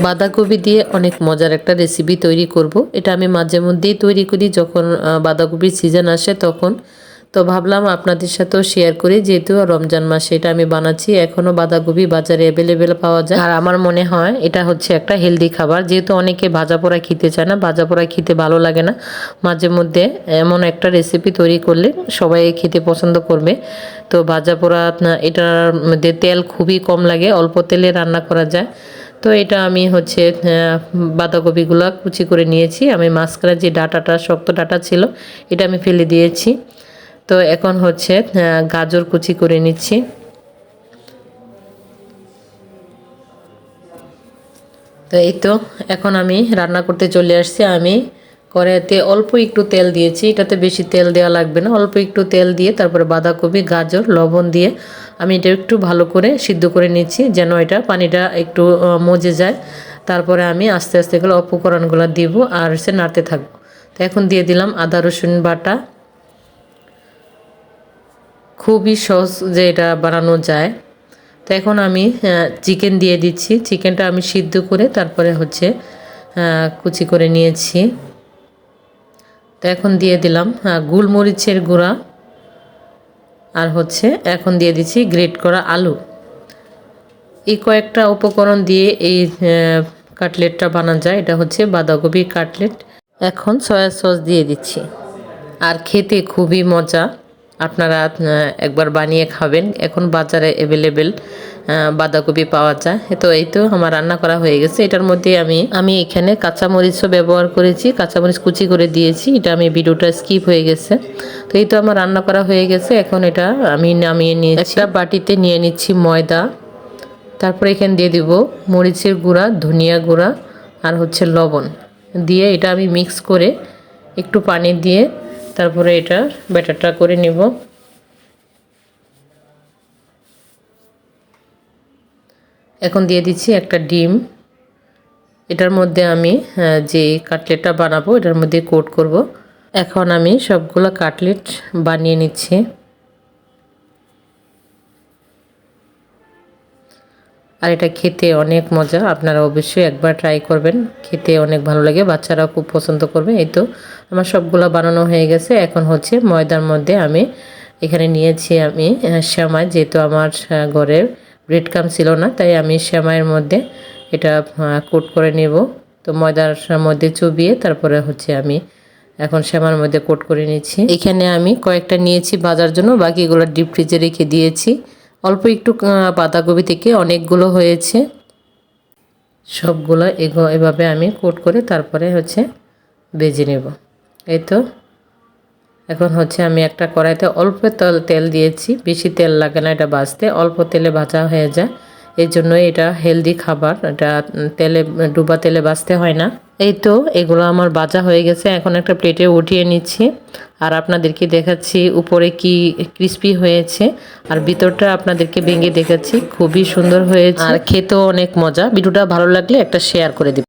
বাঁধাকপি দিয়ে অনেক মজার একটা রেসিপি তৈরি করব। এটা আমি মাঝে মধ্যেই তৈরি করি যখন বাঁধাকপির সিজন আসে তখন। তো ভাবলাম আপনাদের সাথেও শেয়ার করি, যেহেতু রমজান মাসে এটা আমি বানাচ্ছি। এখনও বাঁধাকপি বাজারে অ্যাভেলেবেল পাওয়া যায়, আর আমার মনে হয় এটা হচ্ছে একটা হেলদি খাবার। যেহেতু অনেকে ভাজা পোড়া খেতে চায় না, ভাজা পোড়া খেতে ভালো লাগে না, মাঝে মধ্যে এমন একটা রেসিপি তৈরি করলে সবাই খেতে পছন্দ করবে। তো ভাজা পোড়া এটার মধ্যে তেল খুবই কম লাগে, অল্প তেলে রান্না করা যায়। তো এটা আমি হচ্ছে বাঁধাকপিগুলো কুচি করে নিয়েছি। আমি মাঝখানে যে ডাঁটাটা, শক্ত ডাঁটা ছিল, এটা আমি ফেলে দিয়েছি। তো এখন হচ্ছে গাজর কুচি করে নিচ্ছি। তো এই তো এখন আমি রান্না করতে চলে আসছি। আমি কড়াইতে অল্প একটু তেল দিয়েছি, এটাতে বেশি তেল দেওয়া লাগবে না। অল্প একটু তেল দিয়ে তারপরে বাঁধাকপি, গাজর, লবণ দিয়ে আমি এটা একটু ভালো করে সিদ্ধ করে নিচ্ছি, যেন এটা পানিটা একটু মজে যায়। তারপরে আমি আস্তে আস্তে এগুলো উপকরণগুলো দিব আর সে নাড়তে থাকবো। তো এখন দিয়ে দিলাম আদা রসুন বাটা। খুবই সহজ যে এটা বানানো যায়। তো এখন আমি চিকেন দিয়ে দিচ্ছি। চিকেনটা আমি সিদ্ধ করে তারপরে হচ্ছে কুচি করে নিয়েছি। তো এখন দিয়ে দিলাম গোলমরিচের গুঁড়া, আর হচ্ছে এখন দিয়ে দিচ্ছি গ্রেট করা আলু। এই কয়েকটা উপকরণ দিয়ে এই কাটলেটটা বানানো যায়। এটা হচ্ছে বাঁধাকপি কাটলেট। এখন সয়া সস দিয়ে দিচ্ছি, আর খেতে খুবই মজা। আপনারা একবার বানিয়ে খাবেন। এখন বাজারে অ্যাভেলেবেল বাঁধাকপি পাওয়া যায়। তো এই তো আমার রান্না করা হয়ে গেছে। এটার মধ্যে আমি এখানে কাঁচামরিচও ব্যবহার করেছি, কাঁচামরিচ কুচি করে দিয়েছি। এটা আমি ভিডিওটা স্কিপ হয়ে গেছে। তো এই তো আমার রান্না করা হয়ে গেছে। এখন এটা আমি নামিয়ে নিয়েছি। একটা বাটিতে নিয়ে নিচ্ছি ময়দা। তারপরে এখানে দিয়ে দিব মরিচের গুঁড়া, ধনিয়া গুঁড়া, আর হচ্ছে লবণ দিয়ে এটা আমি মিক্স করে একটু পানি দিয়ে তারপরে এটা ব্যাটারটা করে নিব। এখন দিয়ে দিচ্ছি একটা ডিম। এটার মধ্যে আমি যে কাটলেটটা বানাবো এটার মধ্যে কোট করব। এখন আমি সবগুলো কাটলেট বানিয়ে নিচ্ছি। আর এটা খেতে অনেক মজা, আপনারা অবশ্যই একবার ট্রাই করবেন। খেতে অনেক ভালো লাগে, বাচ্চারাও খুব পছন্দ করবে। এই তো আমার সবগুলো বানানো হয়ে গেছে। এখন হচ্ছে ময়দার মধ্যে আমি এখানে নিয়েছি আমি সেমাই। যেহেতু আমার ঘরে ব্রেড ক্রাম ছিল না, তাই আমি সেমাইয়ের মধ্যে এটা কোট করে নেব। তো ময়দার মধ্যে চুবিয়ে তারপরে হচ্ছে আমি এখন সেমাইয়ের মধ্যে কোট করে নিচ্ছি। এখানে আমি কয়েকটা নিয়েছি ভাজার জন্য, বাকিগুলো ডিপ ফ্রিজে রেখে দিয়েছি। অল্প একটু বাঁধাকপি থেকে অনেকগুলো হয়েছে। সবগুলো এভাবে আমি কোট করে তারপরে হচ্ছে ভেজে নেব। এই তো এখন হচ্ছে আমি একটা কড়াইতে অল্প তেল দিয়েছি, বেশি তেল লাগে না এটা ভাজতে, অল্প তেলে ভাজা হয়ে যায়। এই জন্যই এটা হেলদি খাবার, এটা তেলে ডুবা তেলে ভাজতে হয় না। এই তো এগুলো আমার ভাজা হয়ে গেছে। এখন একটা প্লেটে উঠিয়ে নিচ্ছি আর আপনাদেরকে দেখাচ্ছি উপরে কি ক্রিস্পি হয়েছে, আর ভিতরটা আপনাদেরকে ভেঙে দেখাচ্ছি। খুবই সুন্দর হয়েছে আর খেতেও অনেক মজা। ভিডিওটা ভালো লাগলে একটা শেয়ার করে দিন।